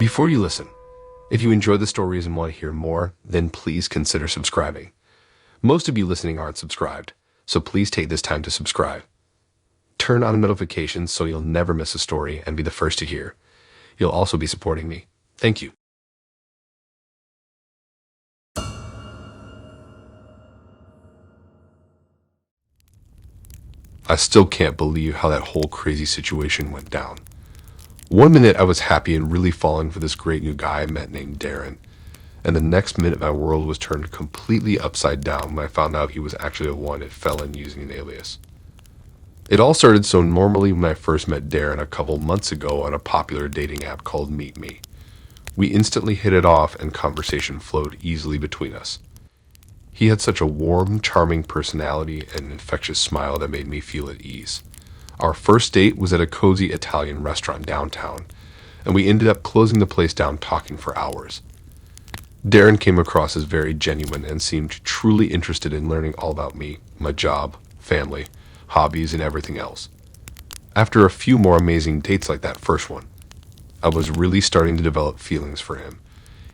Before you listen, if you enjoy the stories and want to hear more, then please consider subscribing. Most of you listening aren't subscribed, so please take this time to subscribe. Turn on notifications so you'll never miss a story and be the first to hear. You'll also be supporting me. Thank you. I still can't believe how that whole crazy situation went down. One minute I was happy and really falling for this great new guy I met named Darren, and the next minute my world was turned completely upside down when I found out he was actually a wanted felon using an alias. It all started so normally when I first met Darren a couple months ago on a popular dating app called Meet Me. We instantly hit it off and conversation flowed easily between us. He had such a warm, charming personality and an infectious smile that made me feel at ease. Our first date was at a cozy Italian restaurant downtown, and we ended up closing the place down talking for hours. Darren came across as very genuine and seemed truly interested in learning all about me, my job, family, hobbies, and everything else. After a few more amazing dates like that first one, I was really starting to develop feelings for him.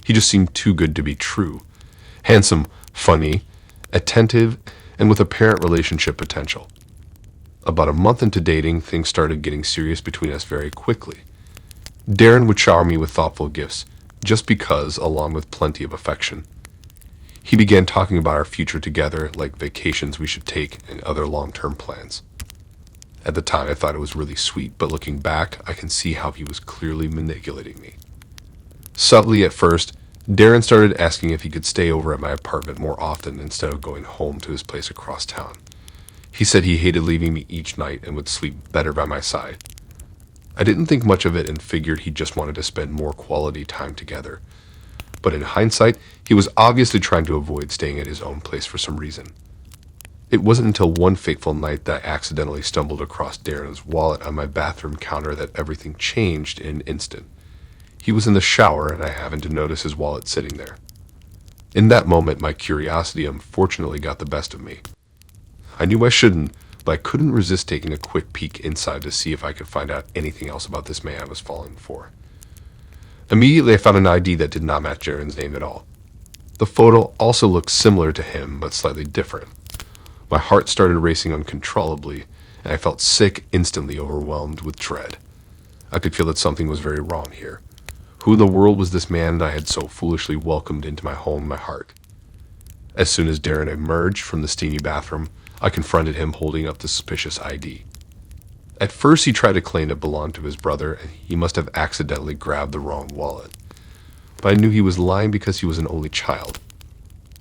He just seemed too good to be true. Handsome, funny, attentive, and with apparent relationship potential. About a month into dating, things started getting serious between us very quickly. Darren would shower me with thoughtful gifts, just because, along with plenty of affection. He began talking about our future together, like vacations we should take and other long-term plans. At the time, I thought it was really sweet, but looking back, I can see how he was clearly manipulating me. Subtly at first, Darren started asking if he could stay over at my apartment more often instead of going home to his place across town. He said he hated leaving me each night and would sleep better by my side. I didn't think much of it and figured he just wanted to spend more quality time together. But in hindsight, he was obviously trying to avoid staying at his own place for some reason. It wasn't until one fateful night that I accidentally stumbled across Darren's wallet on my bathroom counter that everything changed in an instant. He was in the shower and I happened to notice his wallet sitting there. In that moment, my curiosity unfortunately got the best of me. I knew I shouldn't, but I couldn't resist taking a quick peek inside to see if I could find out anything else about this man I was falling for. Immediately, I found an ID that did not match Darren's name at all. The photo also looked similar to him, but slightly different. My heart started racing uncontrollably, and I felt sick, instantly overwhelmed with dread. I could feel that something was very wrong here. Who in the world was this man that I had so foolishly welcomed into my home and my heart? As soon as Darren emerged from the steamy bathroom, I confronted him holding up the suspicious ID. At first, he tried to claim it belonged to his brother, and he must have accidentally grabbed the wrong wallet. But I knew he was lying because he was an only child.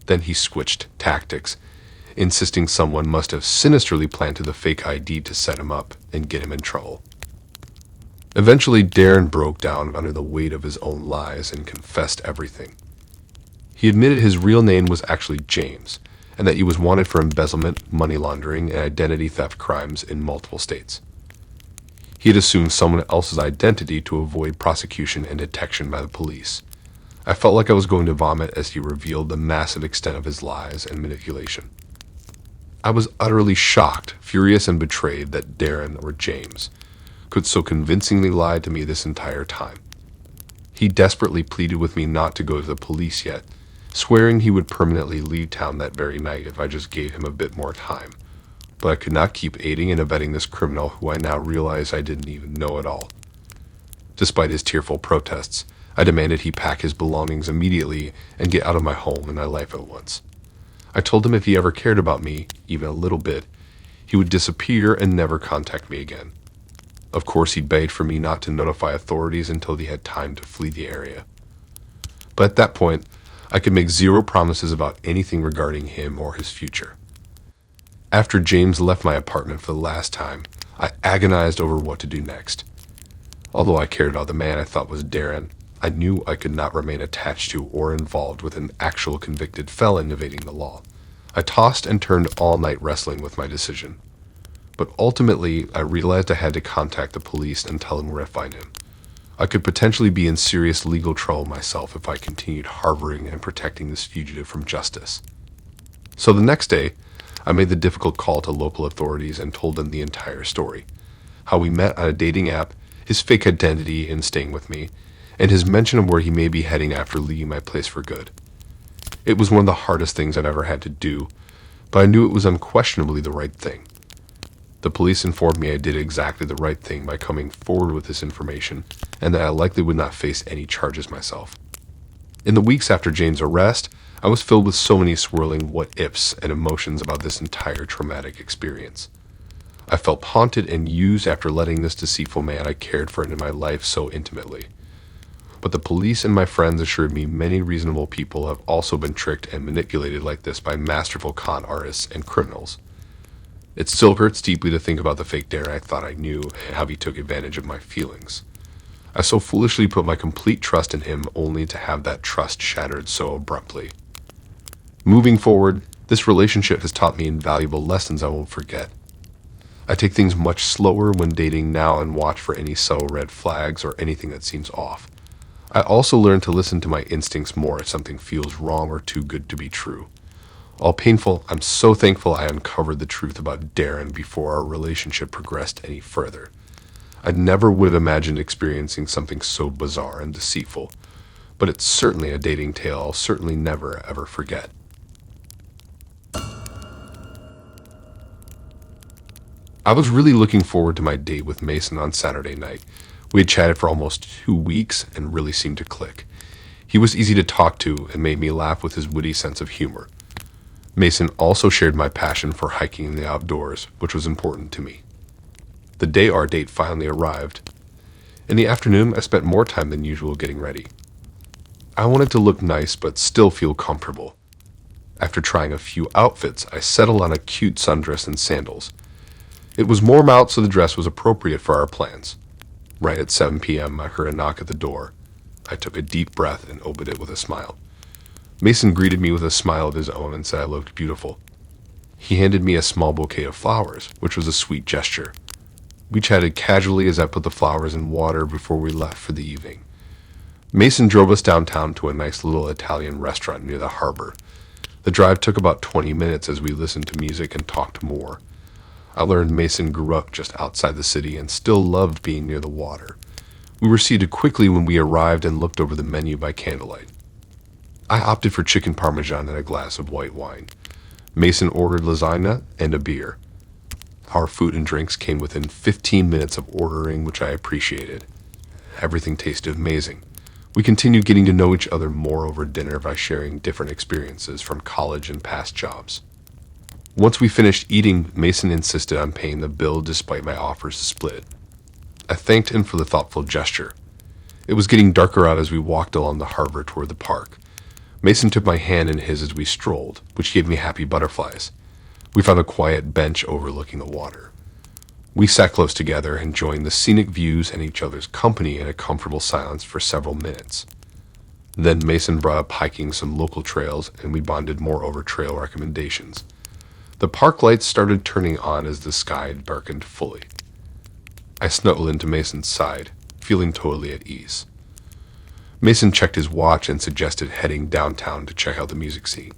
Then he switched tactics, insisting someone must have sinisterly planted the fake ID to set him up and get him in trouble. Eventually, Darren broke down under the weight of his own lies and confessed everything. He admitted his real name was actually James, and that he was wanted for embezzlement, money laundering, and identity theft crimes in multiple states. He had assumed someone else's identity to avoid prosecution and detection by the police. I felt like I was going to vomit as he revealed the massive extent of his lies and manipulation. I was utterly shocked, furious, and betrayed that Darren, or James, could so convincingly lie to me this entire time. He desperately pleaded with me not to go to the police yet, swearing he would permanently leave town that very night if I just gave him a bit more time. But I could not keep aiding and abetting this criminal who I now realize I didn't even know at all. Despite his tearful protests, I demanded he pack his belongings immediately and get out of my home and my life at once. I told him if he ever cared about me, even a little bit, he would disappear and never contact me again. Of course, he begged for me not to notify authorities until he had time to flee the area. But at that point, I could make zero promises about anything regarding him or his future. After James left my apartment for the last time, I agonized over what to do next. Although I cared about the man I thought was Darren, I knew I could not remain attached to or involved with an actual convicted felon evading the law. I tossed and turned all night wrestling with my decision. But ultimately, I realized I had to contact the police and tell them where to find him. I could potentially be in serious legal trouble myself if I continued harboring and protecting this fugitive from justice. So the next day, I made the difficult call to local authorities and told them the entire story. How we met on a dating app, his fake identity in staying with me, and his mention of where he may be heading after leaving my place for good. It was one of the hardest things I'd ever had to do, but I knew it was unquestionably the right thing. The police informed me I did exactly the right thing by coming forward with this information, and that I likely would not face any charges myself. In the weeks after Jane's arrest, I was filled with so many swirling what-ifs and emotions about this entire traumatic experience. I felt haunted and used after letting this deceitful man I cared for into my life so intimately. But the police and my friends assured me many reasonable people have also been tricked and manipulated like this by masterful con artists and criminals. It still hurts deeply to think about the fake Darren I thought I knew and how he took advantage of my feelings. I so foolishly put my complete trust in him only to have that trust shattered so abruptly. Moving forward, this relationship has taught me invaluable lessons I won't forget. I take things much slower when dating now and watch for any subtle red flags or anything that seems off. I also learned to listen to my instincts more if something feels wrong or too good to be true. While painful, I'm so thankful I uncovered the truth about Darren before our relationship progressed any further. I never would have imagined experiencing something so bizarre and deceitful, but it's certainly a dating tale I'll certainly never ever forget. I was really looking forward to my date with Mason on Saturday night. We had chatted for almost 2 weeks and really seemed to click. He was easy to talk to and made me laugh with his witty sense of humor. Mason also shared my passion for hiking in the outdoors, which was important to me. The day our date finally arrived. In the afternoon, I spent more time than usual getting ready. I wanted to look nice but still feel comfortable. After trying a few outfits, I settled on a cute sundress and sandals. It was warm out, so the dress was appropriate for our plans. Right at 7 p.m., I heard a knock at the door. I took a deep breath and opened it with a smile. Mason greeted me with a smile of his own and said I looked beautiful. He handed me a small bouquet of flowers, which was a sweet gesture. We chatted casually as I put the flowers in water before we left for the evening. Mason drove us downtown to a nice little Italian restaurant near the harbor. The drive took about 20 minutes as we listened to music and talked more. I learned Mason grew up just outside the city and still loved being near the water. We were seated quickly when we arrived and looked over the menu by candlelight. I opted for chicken parmesan and a glass of white wine. Mason ordered lasagna and a beer. Our food and drinks came within 15 minutes of ordering, which I appreciated. Everything tasted amazing. We continued getting to know each other more over dinner by sharing different experiences from college and past jobs. Once we finished eating, Mason insisted on paying the bill despite my offers to split it. I thanked him for the thoughtful gesture. It was getting darker out as we walked along the harbor toward the park. Mason took my hand in his as we strolled, which gave me happy butterflies. We found a quiet bench overlooking the water. We sat close together, enjoying the scenic views and each other's company in a comfortable silence for several minutes. Then Mason brought up hiking some local trails, and we bonded more over trail recommendations. The park lights started turning on as the sky darkened fully. I snuggled into Mason's side, feeling totally at ease. Mason checked his watch and suggested heading downtown to check out the music scene.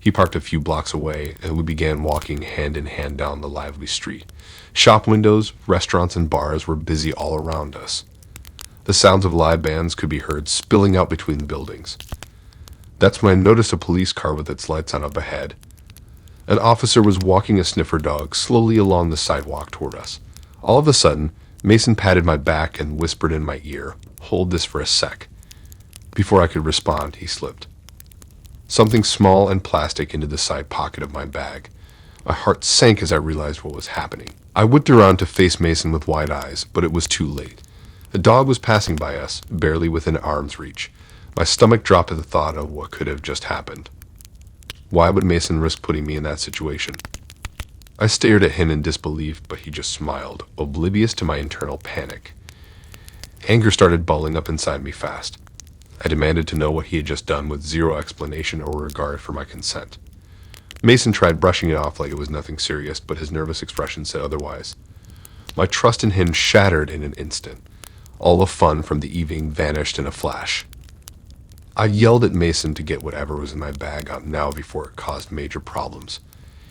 He parked a few blocks away, and we began walking hand in hand down the lively street. Shop windows, restaurants, and bars were busy all around us. The sounds of live bands could be heard spilling out between the buildings. That's when I noticed a police car with its lights on up ahead. An officer was walking a sniffer dog slowly along the sidewalk toward us. All of a sudden, Mason patted my back and whispered in my ear, "Hold this for a sec." Before I could respond, he slipped something small and plastic into the side pocket of my bag. My heart sank as I realized what was happening. I whipped around to face Mason with wide eyes, but it was too late. A dog was passing by us, barely within arm's reach. My stomach dropped at the thought of what could have just happened. Why would Mason risk putting me in that situation? I stared at him in disbelief, but he just smiled, oblivious to my internal panic. Anger started bubbling up inside me fast. I demanded to know what he had just done with zero explanation or regard for my consent. Mason tried brushing it off like it was nothing serious, but his nervous expression said otherwise. My trust in him shattered in an instant. All the fun from the evening vanished in a flash. I yelled at Mason to get whatever was in my bag out now before it caused major problems.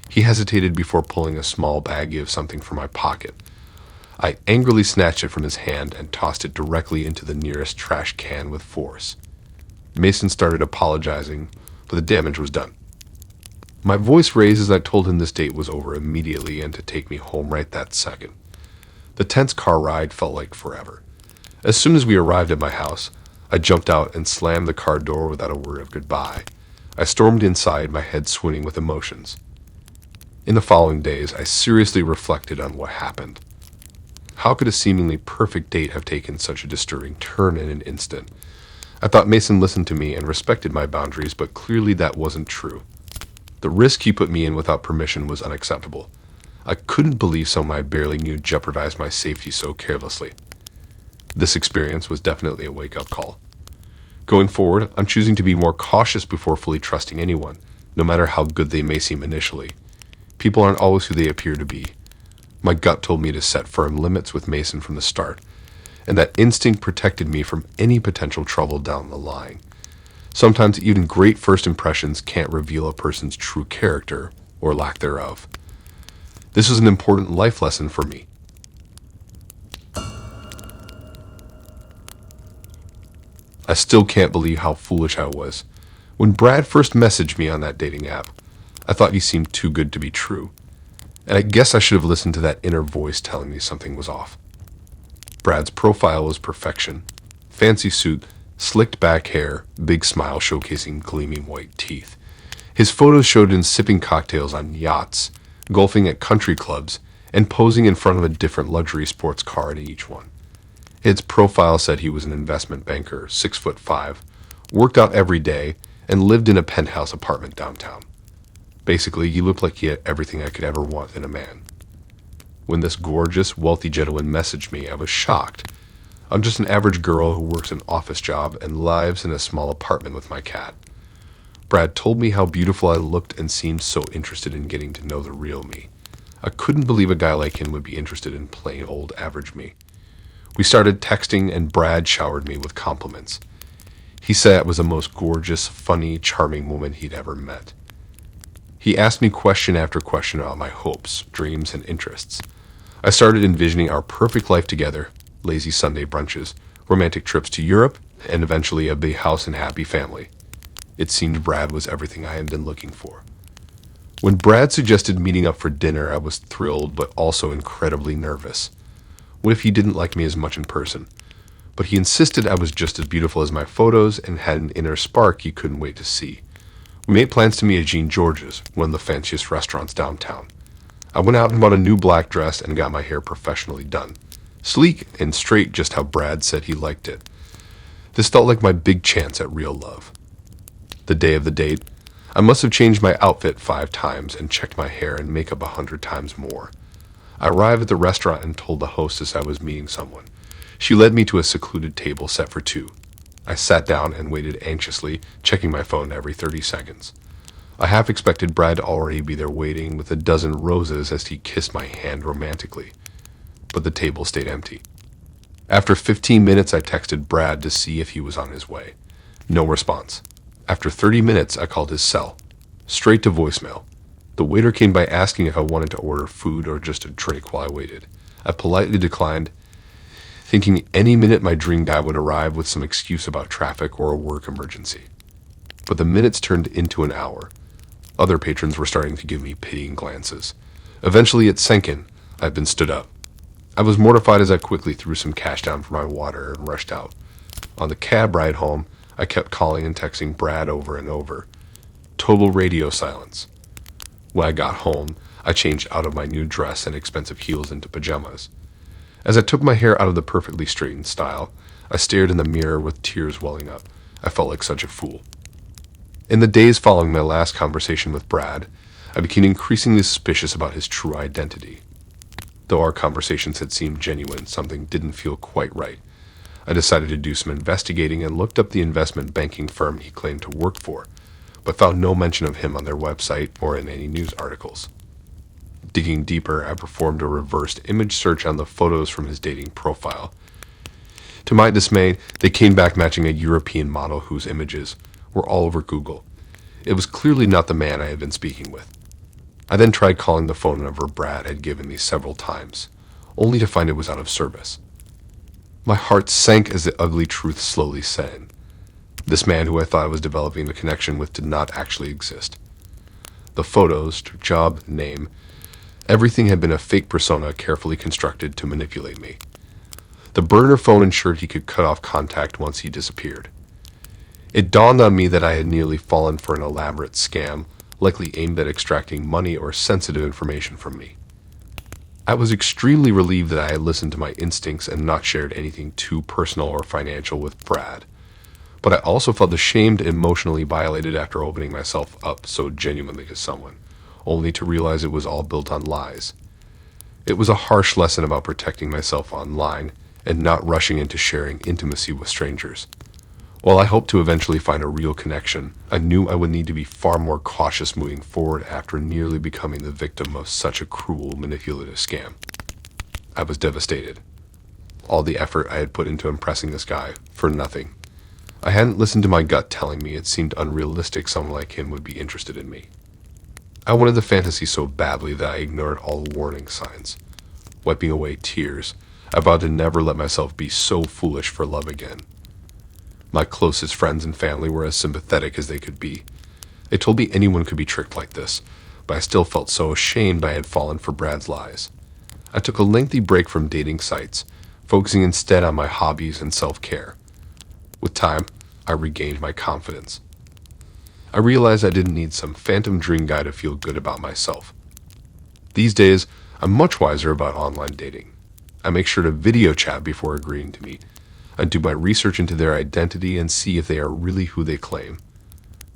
He hesitated before pulling a small baggie of something from my pocket. I angrily snatched it from his hand and tossed it directly into the nearest trash can with force. Mason started apologizing, but the damage was done. My voice raised as I told him this date was over immediately and to take me home right that second. The tense car ride felt like forever. As soon as we arrived at my house, I jumped out and slammed the car door without a word of goodbye. I stormed inside, my head swimming with emotions. In the following days, I seriously reflected on what happened. How could a seemingly perfect date have taken such a disturbing turn in an instant? I thought Mason listened to me and respected my boundaries, but clearly that wasn't true. The risk he put me in without permission was unacceptable. I couldn't believe someone I barely knew jeopardized my safety so carelessly. This experience was definitely a wake-up call. Going forward, I'm choosing to be more cautious before fully trusting anyone, no matter how good they may seem initially. People aren't always who they appear to be. My gut told me to set firm limits with Mason from the start, and that instinct protected me from any potential trouble down the line. Sometimes even great first impressions can't reveal a person's true character or lack thereof. This was an important life lesson for me. I still can't believe how foolish I was. When Brad first messaged me on that dating app, I thought he seemed too good to be true. And I guess I should have listened to that inner voice telling me something was off. Brad's profile was perfection. Fancy suit, slicked back hair, big smile showcasing gleaming white teeth. His photos showed him sipping cocktails on yachts, golfing at country clubs, and posing in front of a different luxury sports car at each one. His profile said he was an investment banker, 6'5", worked out every day, and lived in a penthouse apartment downtown. Basically, he looked like he had everything I could ever want in a man. When this gorgeous, wealthy gentleman messaged me, I was shocked. I'm just an average girl who works an office job and lives in a small apartment with my cat. Brad told me how beautiful I looked and seemed so interested in getting to know the real me. I couldn't believe a guy like him would be interested in plain old average me. We started texting and Brad showered me with compliments. He said I was the most gorgeous, funny, charming woman he'd ever met. He asked me question after question about my hopes, dreams, and interests. I started envisioning our perfect life together, lazy Sunday brunches, romantic trips to Europe, and eventually a big house and happy family. It seemed Brad was everything I had been looking for. When Brad suggested meeting up for dinner, I was thrilled but also incredibly nervous. What if he didn't like me as much in person? But he insisted I was just as beautiful as my photos and had an inner spark he couldn't wait to see. We made plans to meet at Jean George's, one of the fanciest restaurants downtown. I went out and bought a new black dress and got my hair professionally done. Sleek and straight, just how Brad said he liked it. This felt like my big chance at real love. The day of the date, I must have changed my outfit 5 times and checked my hair and makeup 100 times more. I arrived at the restaurant and told the hostess I was meeting someone. She led me to a secluded table set for 2. I sat down and waited anxiously, checking my phone every 30 seconds. I half expected Brad to already be there waiting with a dozen roses as he kissed my hand romantically. But the table stayed empty. After 15 minutes, I texted Brad to see if he was on his way. No response. After 30 minutes, I called his cell. Straight to voicemail. The waiter came by asking if I wanted to order food or just a drink while I waited. I politely declined, thinking any minute my dream guy would arrive with some excuse about traffic or a work emergency. But the minutes turned into an hour. Other patrons were starting to give me pitying glances. Eventually it sank in. I'd been stood up. I was mortified as I quickly threw some cash down for my water and rushed out. On the cab ride home, I kept calling and texting Brad over and over. Total radio silence. When I got home, I changed out of my new dress and expensive heels into pajamas. As I took my hair out of the perfectly straightened style, I stared in the mirror with tears welling up. I felt like such a fool. In the days following my last conversation with Brad, I became increasingly suspicious about his true identity. Though our conversations had seemed genuine, something didn't feel quite right. I decided to do some investigating and looked up the investment banking firm he claimed to work for, but found no mention of him on their website or in any news articles. Digging deeper, I performed a reversed image search on the photos from his dating profile. To my dismay, they came back matching a European model whose images were all over Google. It was clearly not the man I had been speaking with. I then tried calling the phone number Brad had given me several times. only to find it was out of service. My heart sank as the ugly truth slowly set in. This man who I thought I was developing a connection with did not actually exist. The photos, job, name, everything had been a fake persona carefully constructed to manipulate me. The burner phone ensured he could cut off contact once he disappeared. It dawned on me that I had nearly fallen for an elaborate scam, likely aimed at extracting money or sensitive information from me. I was extremely relieved that I had listened to my instincts and not shared anything too personal or financial with Brad. But I also felt ashamed and emotionally violated after opening myself up so genuinely to someone, only to realize it was all built on lies. It was a harsh lesson about protecting myself online and not rushing into sharing intimacy with strangers. While I hoped to eventually find a real connection, I knew I would need to be far more cautious moving forward after nearly becoming the victim of such a cruel, manipulative scam. I was devastated. All the effort I had put into impressing this guy, for nothing. I hadn't listened to my gut telling me it seemed unrealistic someone like him would be interested in me. I wanted the fantasy so badly that I ignored all warning signs. Wiping away tears, I vowed to never let myself be so foolish for love again. My closest friends and family were as sympathetic as they could be. They told me anyone could be tricked like this, but I still felt so ashamed I had fallen for Brad's lies. I took a lengthy break from dating sites, focusing instead on my hobbies and self-care. With time, I regained my confidence. I realized I didn't need some phantom dream guy to feel good about myself. These days, I'm much wiser about online dating. I make sure to video chat before agreeing to meet. I do my research into their identity and see if they are really who they claim.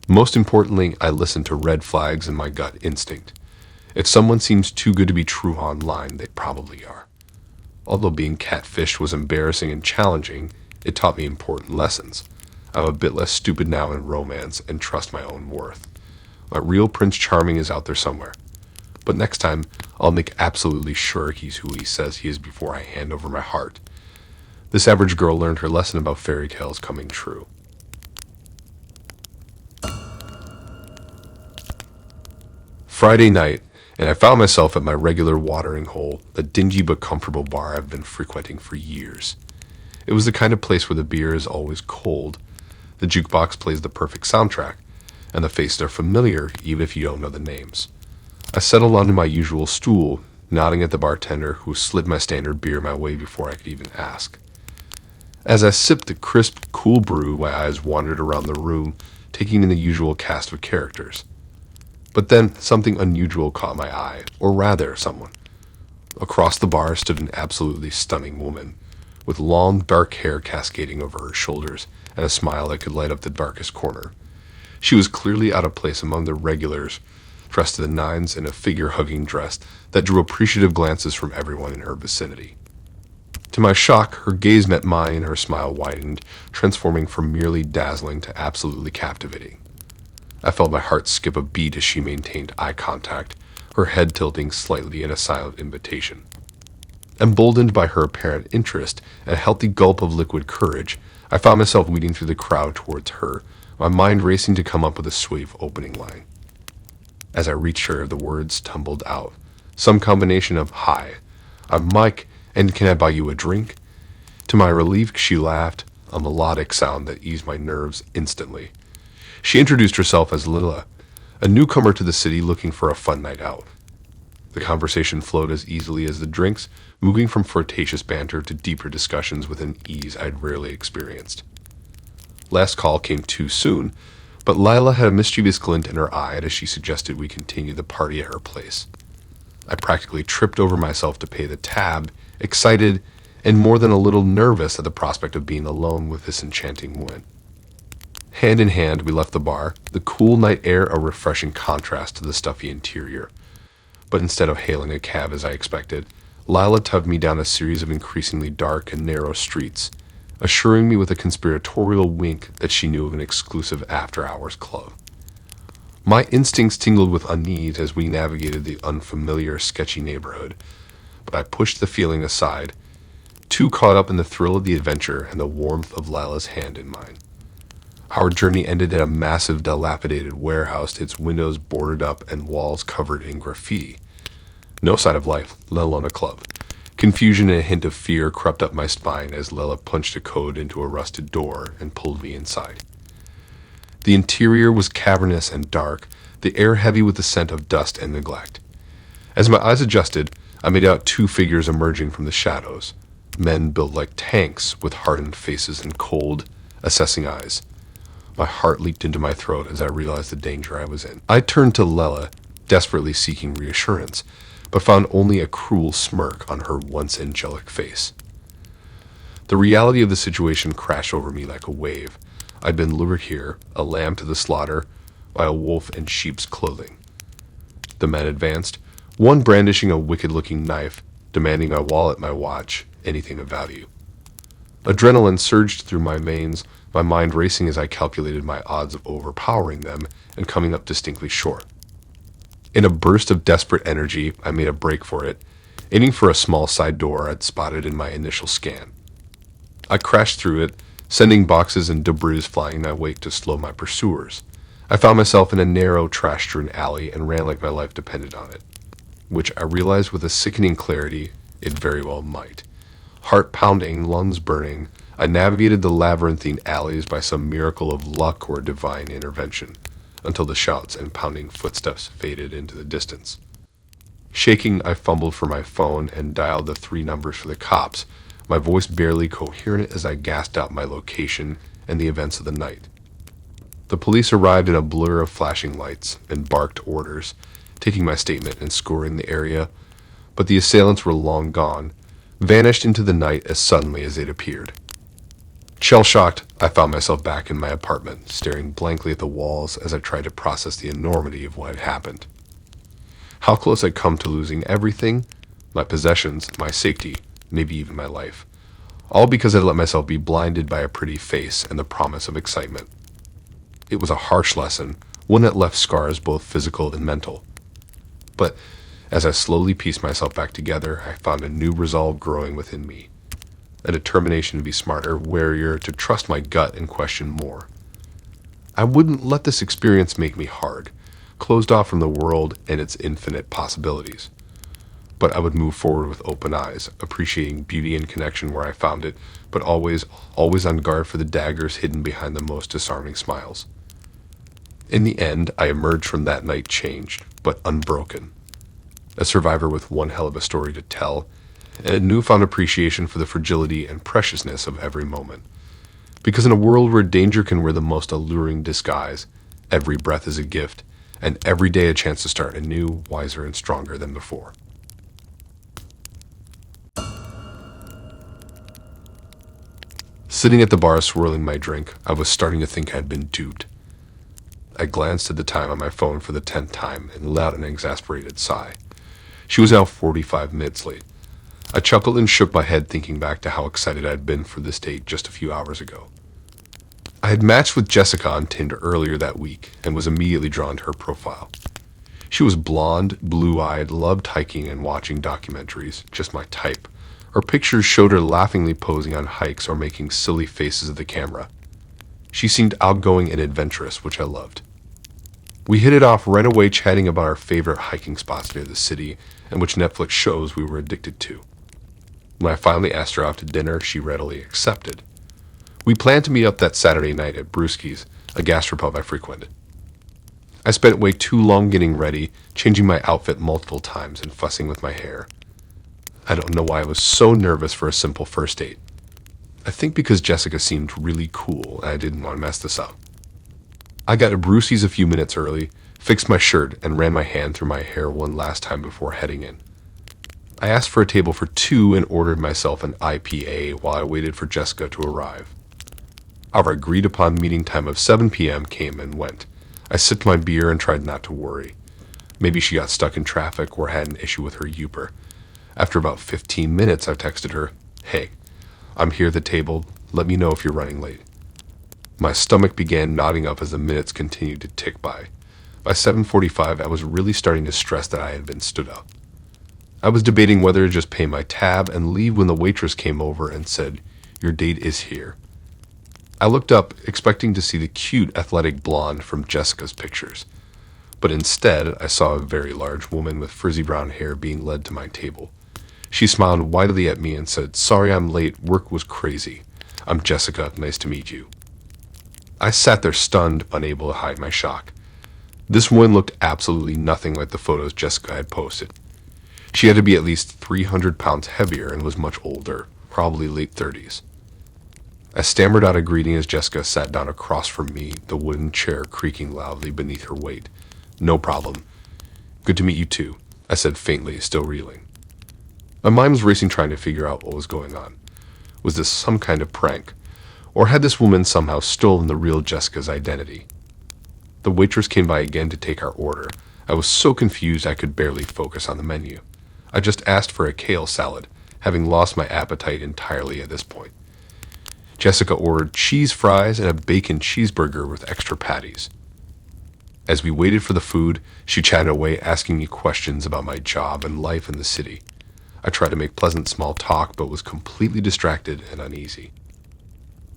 Most importantly, I listen to red flags and my gut instinct. If someone seems too good to be true online, they probably are. Although being catfished was embarrassing and challenging, it taught me important lessons. I'm a bit less stupid now in romance and trust my own worth. My real Prince Charming is out there somewhere. But next time, I'll make absolutely sure he's who he says he is before I hand over my heart. This average girl learned her lesson about fairy tales coming true. Friday night, and I found myself at my regular watering hole, the dingy but comfortable bar I've been frequenting for years. It was the kind of place where the beer is always cold, the jukebox plays the perfect soundtrack, and the faces are familiar even if you don't know the names. I settled onto my usual stool, nodding at the bartender who slid my standard beer my way before I could even ask. As I sipped the crisp, cool brew, my eyes wandered around the room, taking in the usual cast of characters. But then something unusual caught my eye, or rather, someone. Across the bar stood an absolutely stunning woman, with long, dark hair cascading over her shoulders and a smile that could light up the darkest corner. She was clearly out of place among the regulars, dressed to the nines in a figure-hugging dress that drew appreciative glances from everyone in her vicinity. To my shock, her gaze met mine and her smile widened, transforming from merely dazzling to absolutely captivating. I felt my heart skip a beat as she maintained eye contact, her head tilting slightly in a silent invitation. Emboldened by her apparent interest and a healthy gulp of liquid courage, I found myself weeding through the crowd towards her, my mind racing to come up with a swift opening line. As I reached her, the words tumbled out, some combination of, "Hi, I'm Mike, and can I buy you a drink?" To my relief, she laughed, a melodic sound that eased my nerves instantly. She introduced herself as Lila, a newcomer to the city looking for a fun night out. The conversation flowed as easily as the drinks, moving from flirtatious banter to deeper discussions with an ease I'd rarely experienced. Last call came too soon, but Lila had a mischievous glint in her eye as she suggested we continue the party at her place. I practically tripped over myself to pay the tab, excited and more than a little nervous at the prospect of being alone with this enchanting woman. Hand in hand, we left the bar, the cool night air a refreshing contrast to the stuffy interior. But instead of hailing a cab as I expected, Lila tugged me down a series of increasingly dark and narrow streets, assuring me with a conspiratorial wink that she knew of an exclusive after-hours club. My instincts tingled with unease as we navigated the unfamiliar, sketchy neighborhood, but I pushed the feeling aside, too caught up in the thrill of the adventure and the warmth of Lila's hand in mine. Our journey ended at a massive, dilapidated warehouse, its windows boarded up and walls covered in graffiti. No sign of life, let alone a club. Confusion and a hint of fear crept up my spine as Lela punched a code into a rusted door and pulled me inside. The interior was cavernous and dark, the air heavy with the scent of dust and neglect. As my eyes adjusted, I made out two figures emerging from the shadows, men built like tanks with hardened faces and cold, assessing eyes. My heart leaped into my throat as I realized the danger I was in. I turned to Lela, desperately seeking reassurance, but found only a cruel smirk on her once angelic face. The reality of the situation crashed over me like a wave. I'd been lured here, a lamb to the slaughter, by a wolf in sheep's clothing. The men advanced, one brandishing a wicked-looking knife, demanding my wallet, my watch, anything of value. Adrenaline surged through my veins, my mind racing as I calculated my odds of overpowering them and coming up distinctly short. In a burst of desperate energy, I made a break for it, aiming for a small side door I'd spotted in my initial scan. I crashed through it, sending boxes and debris flying my wake to slow my pursuers. I found myself in a narrow, trash-strewn alley and ran like my life depended on it, which I realized with a sickening clarity it very well might. Heart pounding, lungs burning, I navigated the labyrinthine alleys by some miracle of luck or divine intervention, until the shouts and pounding footsteps faded into the distance. Shaking, I fumbled for my phone and dialed the 3 numbers for the cops, my voice barely coherent as I gasped out my location and the events of the night. The police arrived in a blur of flashing lights and barked orders, taking my statement and scouring the area, but the assailants were long gone, vanished into the night as suddenly as they'd appeared. Shell-shocked, I found myself back in my apartment, staring blankly at the walls as I tried to process the enormity of what had happened. How close I'd come to losing everything, my possessions, my safety, maybe even my life, all because I'd let myself be blinded by a pretty face and the promise of excitement. It was a harsh lesson, one that left scars both physical and mental. But as I slowly pieced myself back together, I found a new resolve growing within me. A determination to be smarter, warier, to trust my gut and question more. I wouldn't let this experience make me hard, closed off from the world and its infinite possibilities. But I would move forward with open eyes, appreciating beauty and connection where I found it, but always on guard for the daggers hidden behind the most disarming smiles. In the end, I emerged from that night changed, but unbroken. A survivor with one hell of a story to tell, and a newfound appreciation for the fragility and preciousness of every moment. Because in a world where danger can wear the most alluring disguise, every breath is a gift, and every day a chance to start anew, wiser, and stronger than before. Sitting at the bar swirling my drink, I was starting to think I'd been duped. I glanced at the time on my phone for the 10th time and let out an exasperated sigh. She was now 45 minutes late. I chuckled and shook my head thinking back to how excited I'd been for this date just a few hours ago. I had matched with Jessica on Tinder earlier that week and was immediately drawn to her profile. She was blonde, blue-eyed, loved hiking and watching documentaries, just my type. Her pictures showed her laughingly posing on hikes or making silly faces at the camera. She seemed outgoing and adventurous, which I loved. We hit it off right away, chatting about our favorite hiking spots near the city and which Netflix shows we were addicted to. When I finally asked her out to dinner, she readily accepted. We planned to meet up that Saturday night at Brewski's, a gastropub I frequented. I spent way too long getting ready, changing my outfit multiple times and fussing with my hair. I don't know why I was so nervous for a simple first date. I think because Jessica seemed really cool and I didn't want to mess this up. I got to Brewski's a few minutes early, fixed my shirt, and ran my hand through my hair one last time before heading in. I asked for a table for 2 and ordered myself an IPA while I waited for Jessica to arrive. Our agreed-upon meeting time of 7 p.m. came and went. I sipped my beer and tried not to worry. Maybe she got stuck in traffic or had an issue with her Uber. After about 15 minutes, I texted her, "Hey, I'm here at the table. Let me know if you're running late." My stomach began knotting up as the minutes continued to tick by. By 7:45, I was really starting to stress that I had been stood up. I was debating whether to just pay my tab and leave when the waitress came over and said, "Your date is here." I looked up, expecting to see the cute, athletic blonde from Jessica's pictures. But instead, I saw a very large woman with frizzy brown hair being led to my table. She smiled widely at me and said, "Sorry I'm late, work was crazy. I'm Jessica, nice to meet you." I sat there stunned, unable to hide my shock. This woman looked absolutely nothing like the photos Jessica had posted. She had to be at least 300 pounds heavier and was much older, probably late 30s. I stammered out a greeting as Jessica sat down across from me, the wooden chair creaking loudly beneath her weight. "No problem. Good to meet you too," I said faintly, still reeling. My mind was racing trying to figure out what was going on. Was this some kind of prank? Or had this woman somehow stolen the real Jessica's identity? The waitress came by again to take our order. I was so confused I could barely focus on the menu. I just asked for a kale salad, having lost my appetite entirely at this point. Jessica ordered cheese fries and a bacon cheeseburger with extra patties. As we waited for the food, she chatted away asking me questions about my job and life in the city. I tried to make pleasant small talk but was completely distracted and uneasy.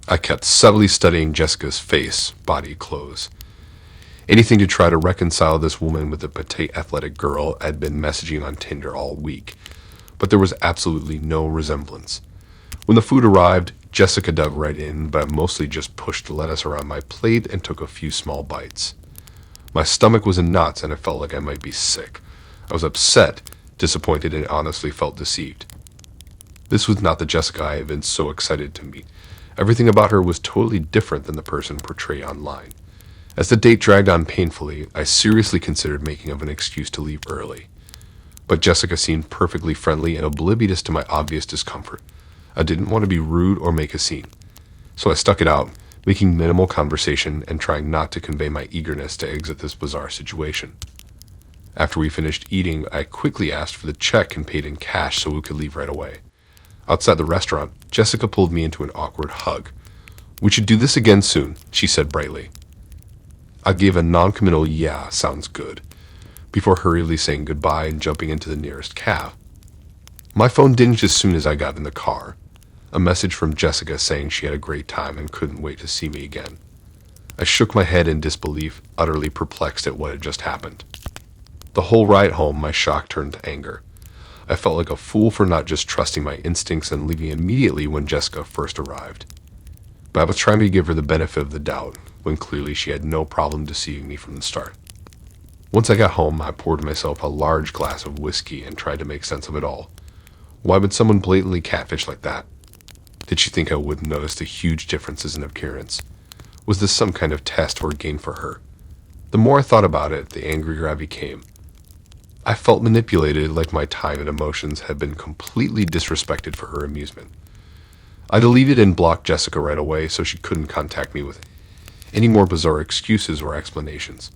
I kept subtly studying Jessica's face, body, clothes. Anything to try to reconcile this woman with the petite athletic girl I'd been messaging on Tinder all week, but there was absolutely no resemblance. When the food arrived, Jessica dug right in, but mostly just pushed lettuce around my plate and took a few small bites. My stomach was in knots and I felt like I might be sick. I was upset, disappointed, and honestly felt deceived. This was not the Jessica I had been so excited to meet. Everything about her was totally different than the person portrayed online. As the date dragged on painfully, I seriously considered making up an excuse to leave early. But Jessica seemed perfectly friendly and oblivious to my obvious discomfort. I didn't want to be rude or make a scene. So I stuck it out, making minimal conversation and trying not to convey my eagerness to exit this bizarre situation. After we finished eating, I quickly asked for the check and paid in cash so we could leave right away. Outside the restaurant, Jessica pulled me into an awkward hug. "We should do this again soon," she said brightly. I gave a non-committal "yeah, sounds good," before hurriedly saying goodbye and jumping into the nearest cab. My phone dinged as soon as I got in the car. A message from Jessica saying she had a great time and couldn't wait to see me again. I shook my head in disbelief, utterly perplexed at what had just happened. The whole ride home, my shock turned to anger. I felt like a fool for not just trusting my instincts and leaving immediately when Jessica first arrived. But I was trying to give her the benefit of the doubt, when clearly she had no problem deceiving me from the start. Once I got home, I poured myself a large glass of whiskey and tried to make sense of it all. Why would someone blatantly catfish like that? Did she think I wouldn't notice the huge differences in appearance? Was this some kind of test or game for her? The more I thought about it, the angrier I became. I felt manipulated, like my time and emotions had been completely disrespected for her amusement. I deleted and blocked Jessica right away so she couldn't contact me with any more bizarre excuses or explanations.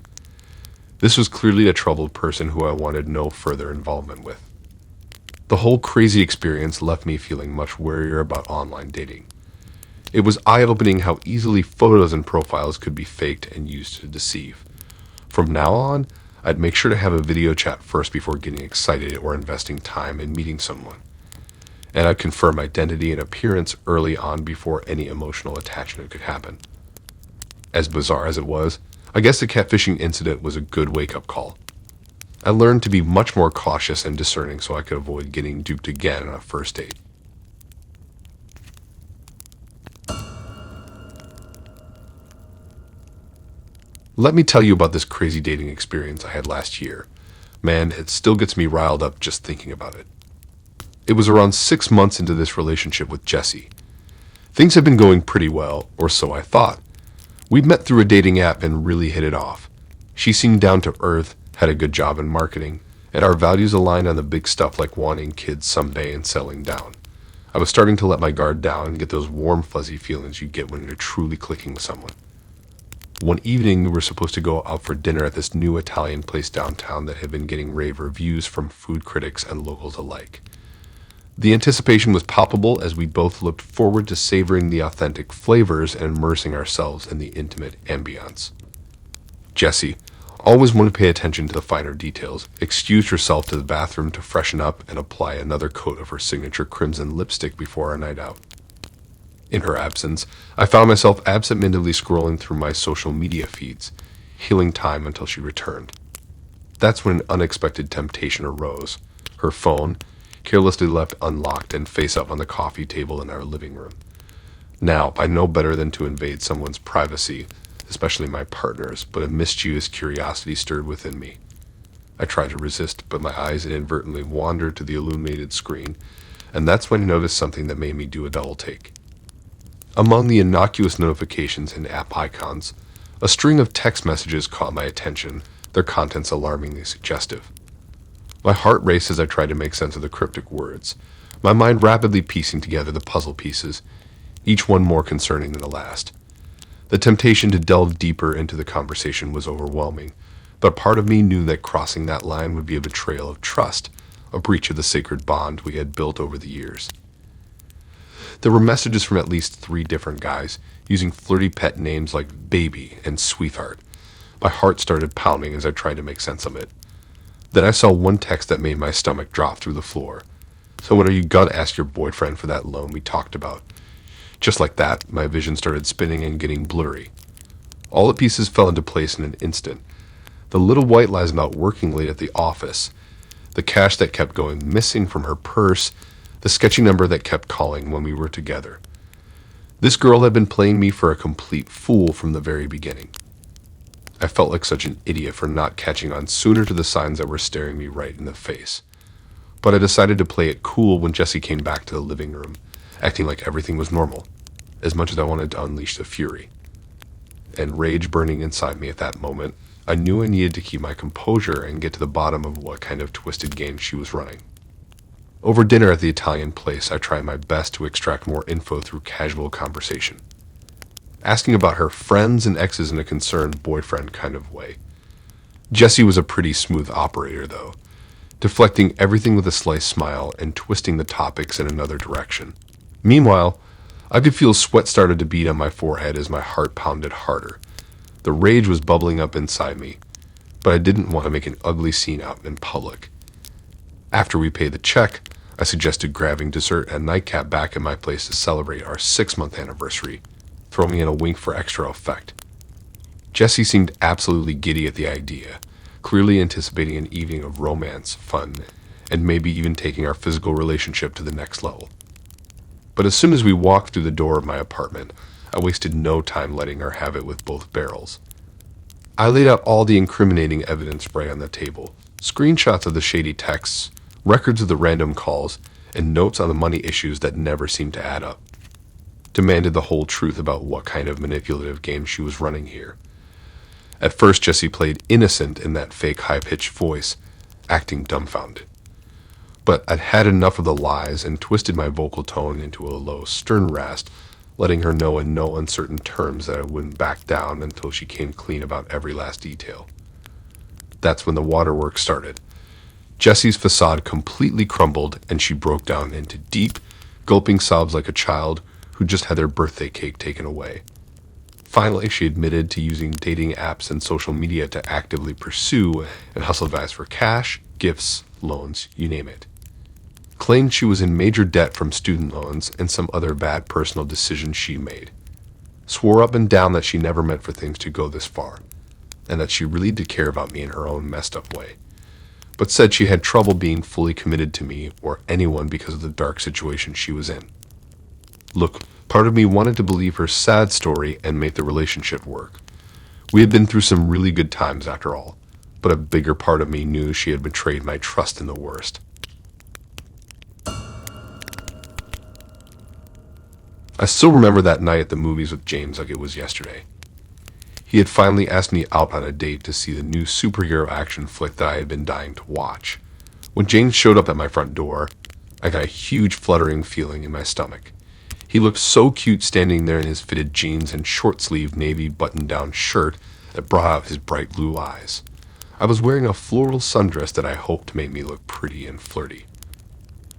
This was clearly a troubled person who I wanted no further involvement with. The whole crazy experience left me feeling much warier about online dating. It was eye-opening how easily photos and profiles could be faked and used to deceive. From now on, I'd make sure to have a video chat first before getting excited or investing time in meeting someone. And I'd confirm identity and appearance early on before any emotional attachment could happen. As bizarre as it was, I guess the catfishing incident was a good wake-up call. I learned to be much more cautious and discerning so I could avoid getting duped again on a first date. Let me tell you about this crazy dating experience I had last year. Man, it still gets me riled up just thinking about it. It was around 6 months into this relationship with Jessie. Things had been going pretty well, or so I thought. We'd met through a dating app and really hit it off. She seemed down to earth, had a good job in marketing, and our values aligned on the big stuff like wanting kids someday and settling down. I was starting to let my guard down and get those warm, fuzzy feelings you get when you're truly clicking with someone. One evening, we were supposed to go out for dinner at this new Italian place downtown that had been getting rave reviews from food critics and locals alike. The anticipation was palpable as we both looked forward to savoring the authentic flavors and immersing ourselves in the intimate ambiance. Jessie, always wanted to pay attention to the finer details, excused herself to the bathroom to freshen up and apply another coat of her signature crimson lipstick before our night out. In her absence, I found myself absent-mindedly scrolling through my social media feeds, killing time until she returned. That's when an unexpected temptation arose. Her phone, carelessly left unlocked and face up on the coffee table in our living room. Now, I know better than to invade someone's privacy, especially my partner's, but a mischievous curiosity stirred within me. I tried to resist, but my eyes inadvertently wandered to the illuminated screen, and that's when I noticed something that made me do a double take. Among the innocuous notifications and app icons, a string of text messages caught my attention, their contents alarmingly suggestive. My heart raced as I tried to make sense of the cryptic words, my mind rapidly piecing together the puzzle pieces, each one more concerning than the last. The temptation to delve deeper into the conversation was overwhelming, but part of me knew that crossing that line would be a betrayal of trust, a breach of the sacred bond we had built over the years. There were messages from at least 3 different guys, using flirty pet names like Baby and Sweetheart. My heart started pounding as I tried to make sense of it. Then I saw one text that made my stomach drop through the floor. "So when are you gonna ask your boyfriend for that loan we talked about?" Just like that, my vision started spinning and getting blurry. All the pieces fell into place in an instant. The little white lies about working late at the office, the cash that kept going missing from her purse, the sketchy number that kept calling when we were together. This girl had been playing me for a complete fool from the very beginning. I felt like such an idiot for not catching on sooner to the signs that were staring me right in the face. But I decided to play it cool when Jesse came back to the living room, acting like everything was normal, as much as I wanted to unleash the fury. And rage burning inside me at that moment, I knew I needed to keep my composure and get to the bottom of what kind of twisted game she was running. Over dinner at the Italian place, I tried my best to extract more info through casual conversation, asking about her friends and exes in a concerned boyfriend kind of way. Jesse was a pretty smooth operator, though, deflecting everything with a slight smile and twisting the topics in another direction. Meanwhile, I could feel sweat started to bead on my forehead as my heart pounded harder. The rage was bubbling up inside me, but I didn't want to make an ugly scene out in public. After we paid the check, I suggested grabbing dessert and nightcap back at my place to celebrate our 6-month anniversary, throwing in a wink for extra effect. Jesse seemed absolutely giddy at the idea, clearly anticipating an evening of romance, fun, and maybe even taking our physical relationship to the next level. But as soon as we walked through the door of my apartment, I wasted no time letting her have it with both barrels. I laid out all the incriminating evidence right on the table, screenshots of the shady texts, records of the random calls, and notes on the money issues that never seemed to add up. Demanded the whole truth about what kind of manipulative game she was running here. At first, Jesse played innocent in that fake high-pitched voice, acting dumbfounded. But I'd had enough of the lies and twisted my vocal tone into a low, stern rasp, letting her know in no uncertain terms that I wouldn't back down until she came clean about every last detail. That's when the waterworks started. Jessie's facade completely crumbled, and she broke down into deep, gulping sobs like a child who just had their birthday cake taken away. Finally, she admitted to using dating apps and social media to actively pursue and hustle guys for cash, gifts, loans, you name it. Claimed she was in major debt from student loans and some other bad personal decisions she made. Swore up and down that she never meant for things to go this far, and that she really did care about me in her own messed up way, but said she had trouble being fully committed to me or anyone because of the dark situation she was in. Look, part of me wanted to believe her sad story and make the relationship work. We had been through some really good times after all, but a bigger part of me knew she had betrayed my trust in the worst. I still remember that night at the movies with James like it was yesterday. He had finally asked me out on a date to see the new superhero action flick that I had been dying to watch. When James showed up at my front door, I got a huge fluttering feeling in my stomach. He looked so cute standing there in his fitted jeans and short-sleeved navy button-down shirt that brought out his bright blue eyes. I was wearing a floral sundress that I hoped made me look pretty and flirty.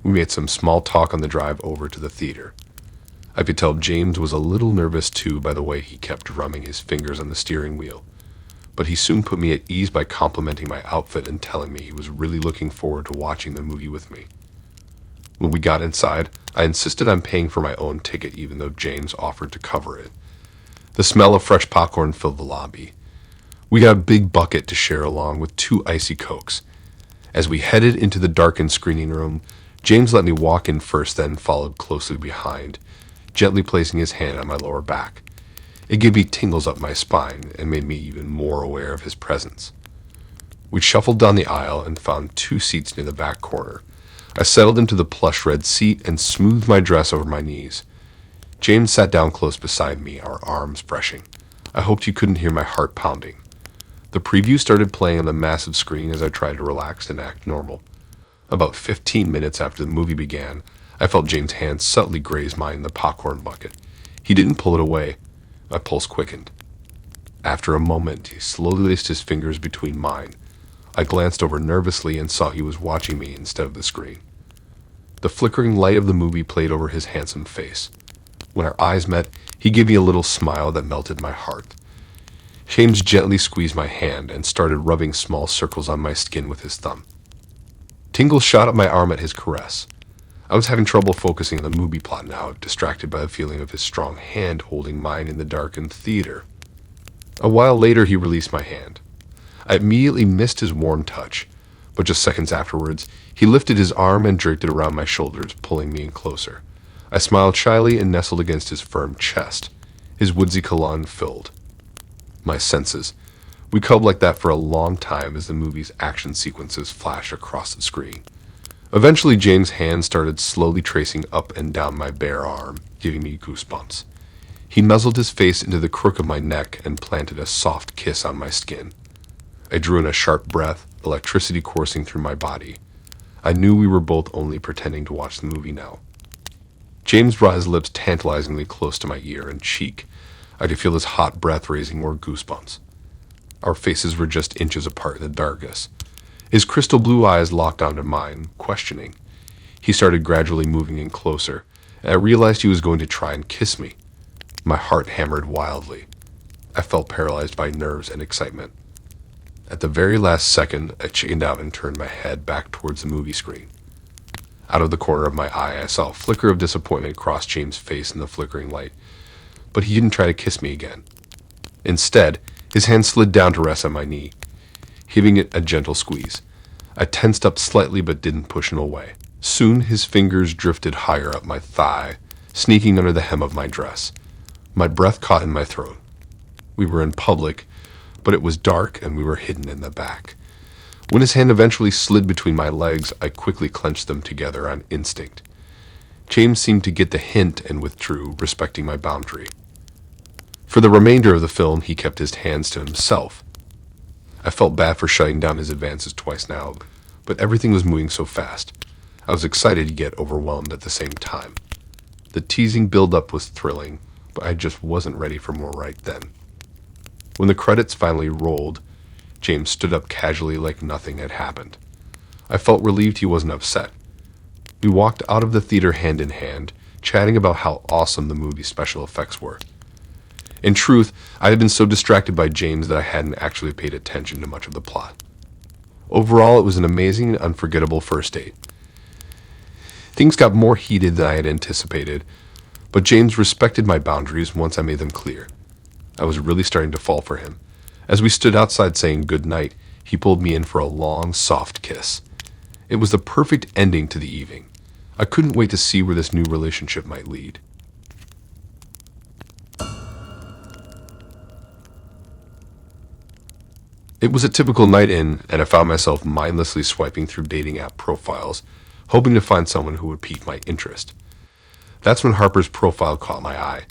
We made some small talk on the drive over to the theater. I could tell James was a little nervous too by the way he kept drumming his fingers on the steering wheel, but he soon put me at ease by complimenting my outfit and telling me he was really looking forward to watching the movie with me. When we got inside, I insisted on paying for my own ticket even though James offered to cover it. The smell of fresh popcorn filled the lobby. We got a big bucket to share along with 2 icy Cokes. As we headed into the darkened screening room, James let me walk in first, then followed closely behind, gently placing his hand on my lower back. It gave me tingles up my spine and made me even more aware of his presence. We shuffled down the aisle and found 2 seats near the back corner. I settled into the plush red seat and smoothed my dress over my knees. James sat down close beside me, our arms brushing. I hoped you couldn't hear my heart pounding. The preview started playing on the massive screen as I tried to relax and act normal. About 15 minutes after the movie began, I felt James' hand subtly graze mine in the popcorn bucket. He didn't pull it away. My pulse quickened. After a moment, he slowly placed his fingers between mine. I glanced over nervously and saw he was watching me instead of the screen. The flickering light of the movie played over his handsome face. When our eyes met, he gave me a little smile that melted my heart. James gently squeezed my hand and started rubbing small circles on my skin with his thumb. Tingles shot up my arm at his caress. I was having trouble focusing on the movie plot now, distracted by the feeling of his strong hand holding mine in the darkened theater. A while later, he released my hand. I immediately missed his warm touch, but just seconds afterwards, he lifted his arm and jerked it around my shoulders, pulling me in closer. I smiled shyly and nestled against his firm chest. His woodsy cologne filled my senses. We cuddled like that for a long time as the movie's action sequences flashed across the screen. Eventually, James' hand started slowly tracing up and down my bare arm, giving me goosebumps. He nuzzled his face into the crook of my neck and planted a soft kiss on my skin. I drew in a sharp breath, electricity coursing through my body. I knew we were both only pretending to watch the movie now. James brought his lips tantalizingly close to my ear and cheek. I could feel his hot breath raising more goosebumps. Our faces were just inches apart in the darkness. His crystal blue eyes locked onto mine, questioning. He started gradually moving in closer, and I realized he was going to try and kiss me. My heart hammered wildly. I felt paralyzed by nerves and excitement. At the very last second, I chickened out and turned my head back towards the movie screen. Out of the corner of my eye, I saw a flicker of disappointment cross James' face in the flickering light, but he didn't try to kiss me again. Instead, his hand slid down to rest on my knee, giving it a gentle squeeze. I tensed up slightly but didn't push him away. Soon his fingers drifted higher up my thigh, sneaking under the hem of my dress. My breath caught in my throat. We were in public, but it was dark and we were hidden in the back. When his hand eventually slid between my legs, I quickly clenched them together on instinct. James seemed to get the hint and withdrew, respecting my boundary. For the remainder of the film, he kept his hands to himself. I felt bad for shutting down his advances twice now, but everything was moving so fast. I was excited yet overwhelmed at the same time. The teasing build-up was thrilling, but I just wasn't ready for more right then. When the credits finally rolled, James stood up casually like nothing had happened. I felt relieved he wasn't upset. We walked out of the theater hand in hand, chatting about how awesome the movie's special effects were. In truth, I had been so distracted by James that I hadn't actually paid attention to much of the plot. Overall, it was an amazing and unforgettable first date. Things got more heated than I had anticipated, but James respected my boundaries once I made them clear. I was really starting to fall for him. As we stood outside saying good night, he pulled me in for a long, soft kiss. It was the perfect ending to the evening. I couldn't wait to see where this new relationship might lead. It was a typical night in, and I found myself mindlessly swiping through dating app profiles, hoping to find someone who would pique my interest. That's when Harper's profile caught my eye.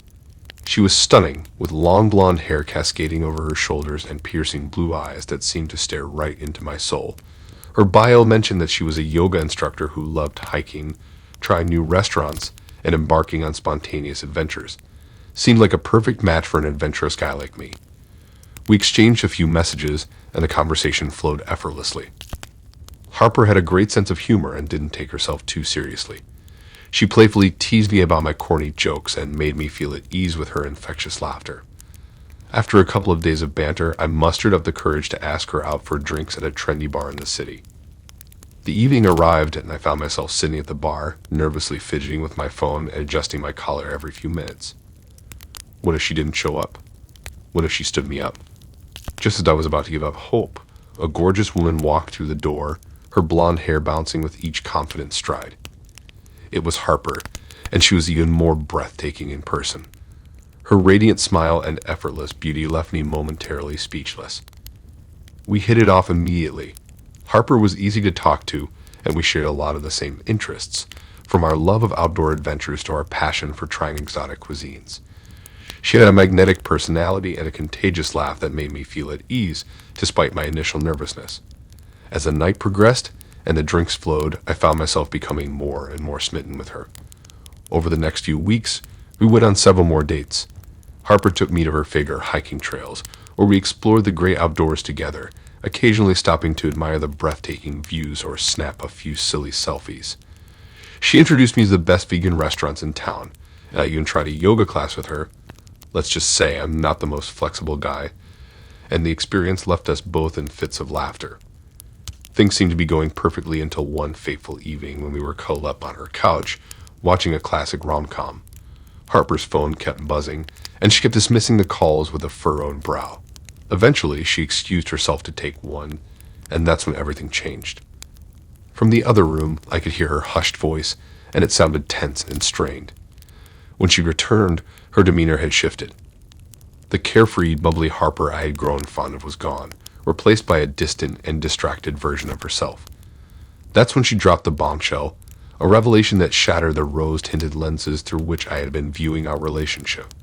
She was stunning, with long blonde hair cascading over her shoulders and piercing blue eyes that seemed to stare right into my soul. Her bio mentioned that she was a yoga instructor who loved hiking, trying new restaurants, and embarking on spontaneous adventures. Seemed like a perfect match for an adventurous guy like me. We exchanged a few messages, and the conversation flowed effortlessly. Harper had a great sense of humor and didn't take herself too seriously. She playfully teased me about my corny jokes and made me feel at ease with her infectious laughter. After a couple of days of banter, I mustered up the courage to ask her out for drinks at a trendy bar in the city. The evening arrived, and I found myself sitting at the bar, nervously fidgeting with my phone and adjusting my collar every few minutes. What if she didn't show up? What if she stood me up? Just as I was about to give up hope, a gorgeous woman walked through the door, her blonde hair bouncing with each confident stride. It was Harper, and she was even more breathtaking in person. Her radiant smile and effortless beauty left me momentarily speechless. We hit it off immediately. Harper was easy to talk to, and we shared a lot of the same interests, from our love of outdoor adventures to our passion for trying exotic cuisines. She had a magnetic personality and a contagious laugh that made me feel at ease, despite my initial nervousness. As the night progressed and the drinks flowed, I found myself becoming more and more smitten with her. Over the next few weeks, we went on several more dates. Harper took me to her favorite hiking trails, where we explored the great outdoors together, occasionally stopping to admire the breathtaking views or snap a few silly selfies. She introduced me to the best vegan restaurants in town, and I even tried a yoga class with her. Let's just say I'm not the most flexible guy, and the experience left us both in fits of laughter. Things seemed to be going perfectly until one fateful evening when we were curled up on her couch, watching a classic rom-com. Harper's phone kept buzzing, and she kept dismissing the calls with a furrowed brow. Eventually, she excused herself to take one, and that's when everything changed. From the other room, I could hear her hushed voice, and it sounded tense and strained. When she returned, her demeanor had shifted. The carefree, bubbly Harper I had grown fond of was gone, replaced by a distant and distracted version of herself. That's when she dropped the bombshell, a revelation that shattered the rose-tinted lenses through which I had been viewing our relationship.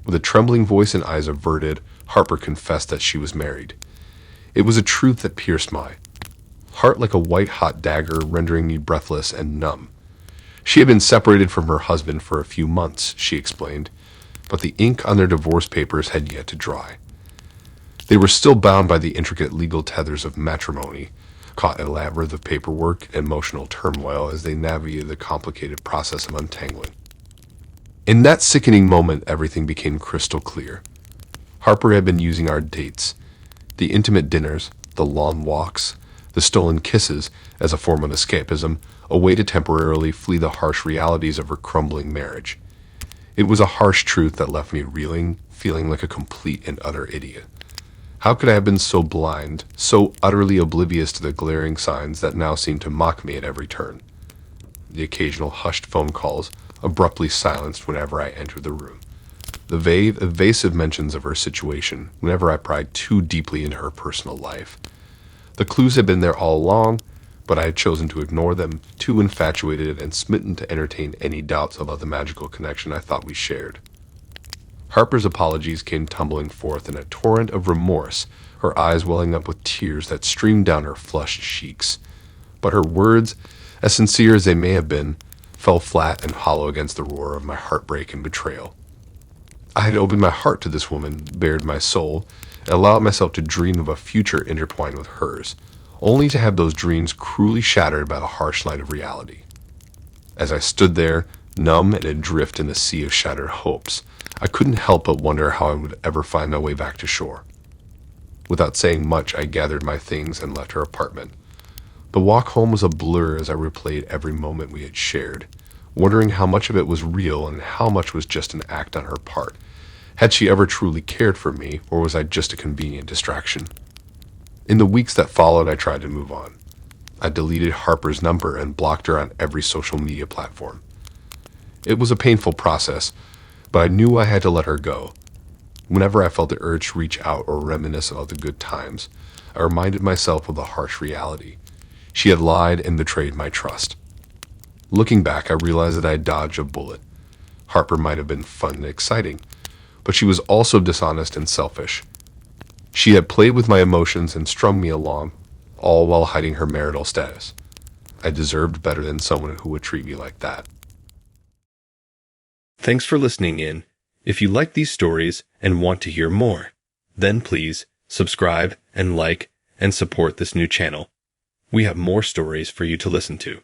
With a trembling voice and eyes averted, Harper confessed that she was married. It was a truth that pierced my heart like a white-hot dagger, rendering me breathless and numb. She had been separated from her husband for a few months, she explained, but the ink on their divorce papers had yet to dry. They were still bound by the intricate legal tethers of matrimony, caught in a labyrinth of paperwork and emotional turmoil as they navigated the complicated process of untangling. In that sickening moment, everything became crystal clear. Harper had been using our dates, the intimate dinners, the long walks, the stolen kisses, as a form of escapism, a way to temporarily flee the harsh realities of her crumbling marriage. It was a harsh truth that left me reeling, feeling like a complete and utter idiot. How could I have been so blind, so utterly oblivious to the glaring signs that now seemed to mock me at every turn? The occasional hushed phone calls, abruptly silenced whenever I entered the room. The vague, evasive mentions of her situation whenever I pried too deeply into her personal life. The clues had been there all along, but I had chosen to ignore them, too infatuated and smitten to entertain any doubts about the magical connection I thought we shared. Harper's apologies came tumbling forth in a torrent of remorse, her eyes welling up with tears that streamed down her flushed cheeks. But her words, as sincere as they may have been, fell flat and hollow against the roar of my heartbreak and betrayal. I had opened my heart to this woman, bared my soul, and allowed myself to dream of a future intertwined with hers, only to have those dreams cruelly shattered by the harsh light of reality. As I stood there, numb and adrift in the sea of shattered hopes, I couldn't help but wonder how I would ever find my way back to shore. Without saying much, I gathered my things and left her apartment. The walk home was a blur as I replayed every moment we had shared, wondering how much of it was real and how much was just an act on her part. Had she ever truly cared for me, or was I just a convenient distraction? In the weeks that followed, I tried to move on. I deleted Harper's number and blocked her on every social media platform. It was a painful process, but I knew I had to let her go. Whenever I felt the urge to reach out or reminisce about the good times, I reminded myself of the harsh reality. She had lied and betrayed my trust. Looking back, I realized that I had dodged a bullet. Harper might have been fun and exciting, but she was also dishonest and selfish. She had played with my emotions and strung me along, all while hiding her marital status. I deserved better than someone who would treat me like that. Thanks for listening in. If you like these stories and want to hear more, then please subscribe and like and support this new channel. We have more stories for you to listen to.